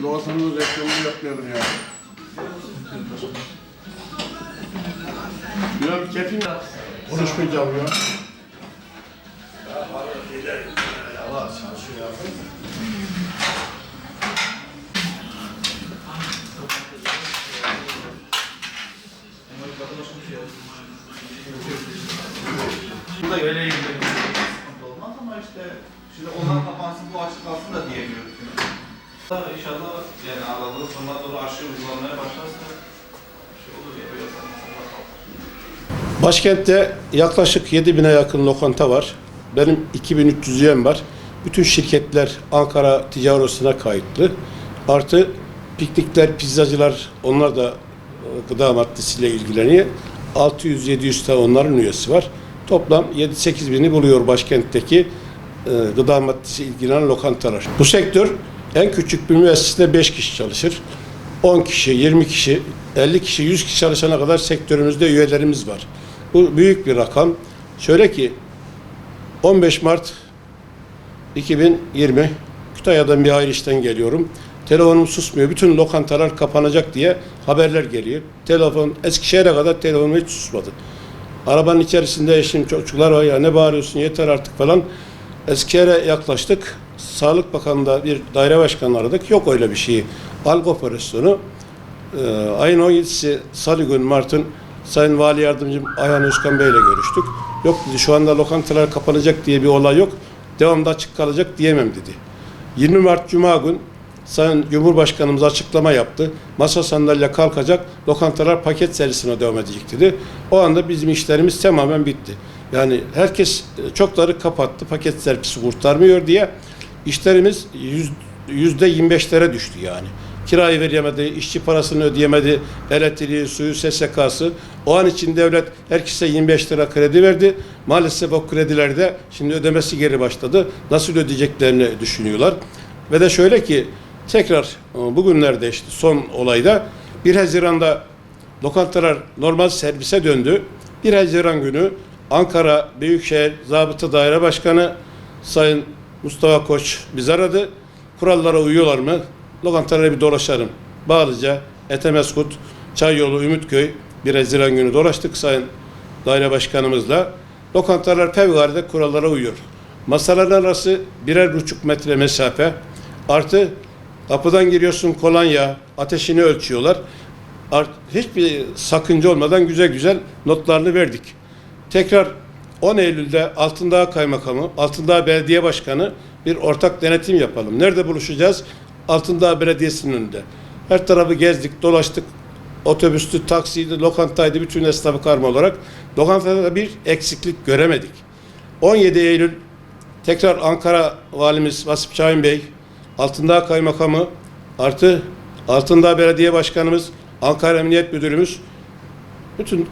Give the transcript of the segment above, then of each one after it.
lokasyonun reklamını yapmayalım ya. Ya bir kefin konuşmayacağım ya. Burada öyle ilgili sıkıntı olmaz ama işte şimdi onlar kapansın bu açık kalsın da diyemiyoruz. İnşallah yani aralığı sonuna doğru aşı uygulanmaya başlarsa şey olur ya böyle sanırsa. Başkentte yaklaşık 7000'e yakın lokanta var. Benim 2300 üyem var. Bütün şirketler Ankara Ticaret Odası'na kayıtlı. Artı piknikler, pizzacılar onlar da gıda maddesiyle ilgileniyor. 600-700 tane onların üyesi var. Toplam 7-8 bini buluyor başkentteki gıda maddesi ilgilenen lokantalar. Bu sektör en küçük bir müessesede 5 kişi çalışır. 10 kişi, 20 kişi, 50 kişi, 100 kişi çalışana kadar sektörümüzde üyelerimiz var. Bu büyük bir rakam. Şöyle ki 15 Mart 2020 Kütahya'dan bir hayır işten geliyorum. Telefonum susmuyor. Bütün lokantalar kapanacak diye haberler geliyor. Telefon Eskişehir'e kadar telefonum hiç susmadı. Arabanın içerisinde eşim, çocuklar var ya ne bağırıyorsun yeter artık falan. Eskişehir'e yaklaştık. Sağlık Bakanlığı'nda bir daire başkanı aradık. Yok öyle bir şey. Algı operasyonu. Ayın 17'si Salı günü Mart'ın Sayın Vali Yardımcım Ayhan Özkan Bey ile görüştük. Yok dedi şu anda lokantalar kapanacak diye bir olay yok. Devamlı açık kalacak diyemem dedi. 20 Mart Cuma gün Sayın Cumhurbaşkanımız açıklama yaptı. Masa sandalye kalkacak, lokantalar paket servisine devam edecek dedi. O anda bizim işlerimiz tamamen bitti. Yani herkes çokları kapattı, paket servisi kurtarmıyor diye işlerimiz %25'lere düştü yani. Kirayı veremedi, işçi parasını ödeyemedi, elektriği, suyu, SSK'sı. O an için devlet herkese 25 lira kredi verdi. Maalesef o kredilerde şimdi ödemesi geri başladı. Nasıl ödeyeceklerini düşünüyorlar. Ve de şöyle ki tekrar bugünlerde işte son olayda 1 Haziran'da lokantalar normal servise döndü. 1 Haziran günü Ankara Büyükşehir Zabıta Daire Başkanı Sayın Mustafa Koç bizi aradı. Kurallara uyuyorlar mı? Lokantalara bir dolaşalım. Bağlıca, Etemeskut, Çayyolu, Ümitköy 1 Haziran günü dolaştık Sayın Daire Başkanımızla. Lokantalar fevkalade kurallara uyuyor. Masaların arası 1,5 metre mesafe. Artı kapıdan giriyorsun kolonya, ateşini ölçüyorlar. Hiçbir sakınca olmadan güzel güzel notlarını verdik. Tekrar 10 Eylül'de Altındağ Kaymakamı, Altındağ Belediye Başkanı bir ortak denetim yapalım. Nerede buluşacağız? Altındağ Belediyesi'nin önünde. Her tarafı gezdik, dolaştık. Otobüstü, taksiydi, lokantaydı, bütün esnafı karma olarak. Lokantada bir eksiklik göremedik. 17 Eylül tekrar Ankara Valimiz Vasip Şahin Bey, Altındağ Kaymakamı, artı Altındağ Belediye Başkanımız, Ankara Emniyet Müdürümüz, bütün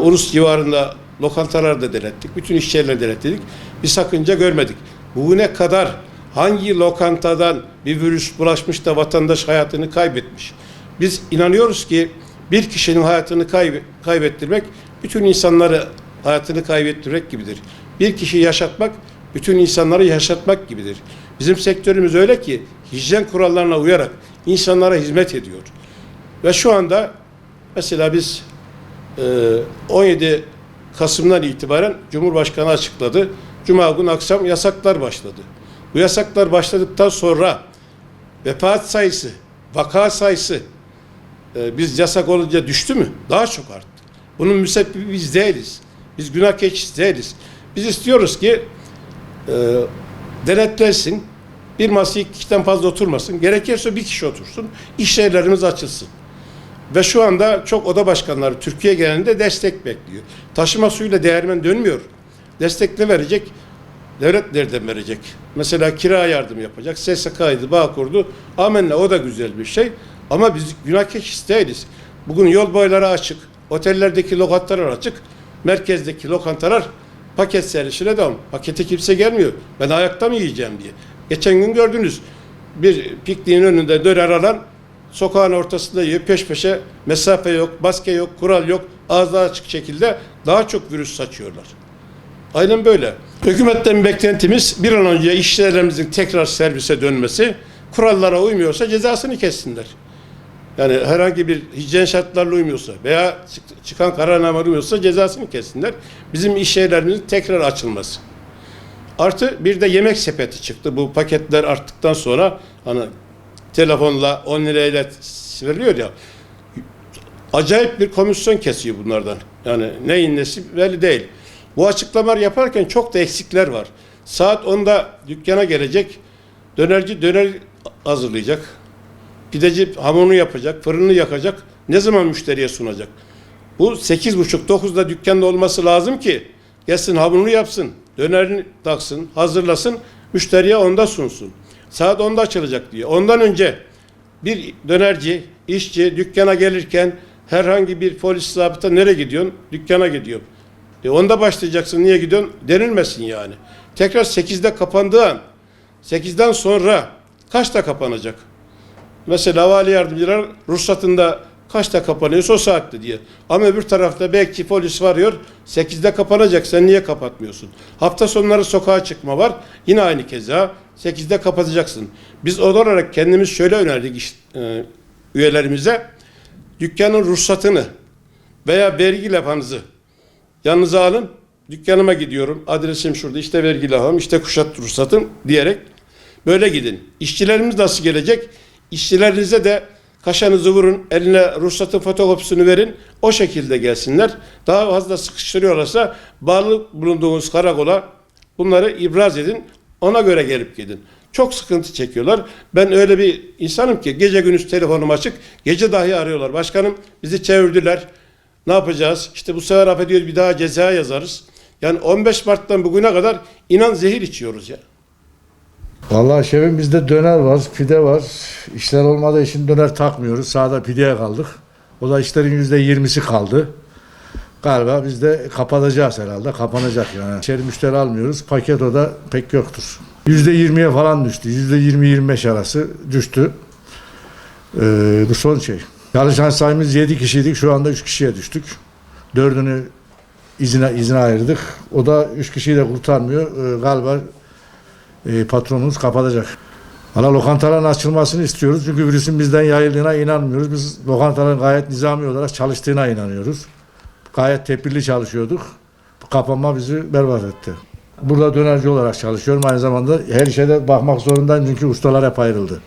Urus civarında lokantalarda denettik, bütün iş yerlerini denetledik. Bir sakınca görmedik. Bugüne kadar hangi lokantadan bir virüs bulaşmış da vatandaş hayatını kaybetmiş? Biz inanıyoruz ki bir kişinin hayatını kaybettirmek, bütün insanları hayatını kaybettirmek gibidir. Bir kişi yaşatmak, bütün insanları yaşatmak gibidir. Bizim sektörümüz öyle ki hijyen kurallarına uyarak insanlara hizmet ediyor. Ve şu anda mesela biz 17 Kasım'dan itibaren Cumhurbaşkanı açıkladı. Cuma günü akşam yasaklar başladı. Bu yasaklar başladıktan sonra vefat sayısı, vaka sayısı biz yasak olunca düştü mü? Daha çok arttı. Bunun müsebbibi biz değiliz. Biz günah keçisi değiliz. Biz istiyoruz ki denetlensin, bir masaya 2 kişiden fazla oturmasın, gerekirse 1 kişi otursun, iş yerlerimiz açılsın. Ve şu anda çok oda başkanları Türkiye genelinde destek bekliyor. Taşıma suyuyla değirmen dönmüyor. Destek ne verecek? Devlet nereden verecek? Mesela kira yardım yapacak. SSK'ydı, Bağkur'du. Amenna o da güzel bir şey. Ama biz günah keçisi değiliz. Bugün yol boyları açık. Otellerdeki lokantalar açık. Merkezdeki lokantalar paket servisine devam. Pakete kimse gelmiyor. Ben ayakta mı yiyeceğim diye. Geçen gün gördünüz. Bir pikniğin önünde döner alan sokağın ortasında yiyor. Peş peşe mesafe yok, maske yok, kural yok. Ağızları açık şekilde daha çok virüs saçıyorlar. Aynen böyle. Hükümetten beklentimiz bir an önce işçilerimizin tekrar servise dönmesi, kurallara uymuyorsa cezasını kessinler. Yani herhangi bir hijyen şartlarına uymuyorsa veya çıkan kararname uymuyorsa cezasını kessinler. Bizim iş yerlerimizin tekrar açılması. Artı bir de yemek sepeti çıktı. Bu paketler arttıktan sonra hani telefonla 10 lirayla veriliyor ya. Acayip bir komisyon kesiyor bunlardan. Yani neyin nesi belli değil. Bu açıklamalar yaparken çok da eksikler var. Saat 10'da dükkana gelecek. Dönerci döner hazırlayacak. Pideci hamurunu yapacak, fırını yakacak. Ne zaman müşteriye sunacak? Bu 8.30-9'da dükkanda olması lazım ki gelsin hamurunu yapsın, dönerini taksın, hazırlasın, müşteriye 10'da sunsun. Saat 10'da açılacak diyor. Ondan önce bir dönerci, işçi dükkana gelirken herhangi bir polis zabıta nereye gidiyorsun? Dükkana gidiyorum. 10'da başlayacaksın, niye gidiyorsun? Denilmesin yani. Tekrar 8'de kapandığı an, 8'den sonra kaçta kapanacak? Mesela vali yardımcılar ruhsatında kaçta kapanıyorsa o saatte diye. Ama öbür tarafta belki polis varıyor, 8'de kapanacak, sen niye kapatmıyorsun? Hafta sonları sokağa çıkma var, yine aynı keza 8'de kapatacaksın. Biz olarak kendimiz şöyle önerdik üyelerimize, dükkanın ruhsatını veya vergi levhanızı yanınıza alın, dükkanıma gidiyorum, adresim şurada, işte vergi levham, işte kuşat ruhsatım diyerek böyle gidin. İşçilerimiz nasıl gelecek? İşçilerinize de kaşanızı vurun, eline ruhsatın fotokopisini verin, o şekilde gelsinler. Daha fazla sıkıştırıyorlarsa bağlı bulunduğunuz karakola bunları ibraz edin, ona göre gelip gidin. Çok sıkıntı çekiyorlar. Ben öyle bir insanım ki gece gündüz telefonum açık, gece dahi arıyorlar. Başkanım bizi çevirdiler, ne yapacağız? İşte bu sefer affediyoruz, bir daha ceza yazarız. Yani 15 Mart'tan bugüne kadar inan zehir içiyoruz ya. Vallahi şefim bizde döner var, pide var. İşler olmadığı için döner takmıyoruz. Sağda pideye kaldık. O da işlerin %20'si kaldı. Galiba biz de kapatacağız herhalde. Kapanacak yani. İçeri müşteri almıyoruz. Paket o da pek yoktur. %20'ye falan düştü. %20-25 arası düştü. Bu son şey. Çalışan sayımız 7 kişiydik. Şu anda 3 kişiye düştük. 4'ünü izine ayırdık. O da 3 kişiyi de kurtarmıyor. Galiba patronumuz kapatacak. Valla lokantaların açılmasını istiyoruz. Çünkü virüsün bizden yayıldığına inanmıyoruz. Biz lokantaların gayet nizami olarak çalıştığına inanıyoruz. Gayet tedbirli çalışıyorduk. Bu kapanma bizi berbat etti. Burada dönerci olarak çalışıyorum. Aynı zamanda her şeyde bakmak zorundayım çünkü ustalar hep ayrıldı.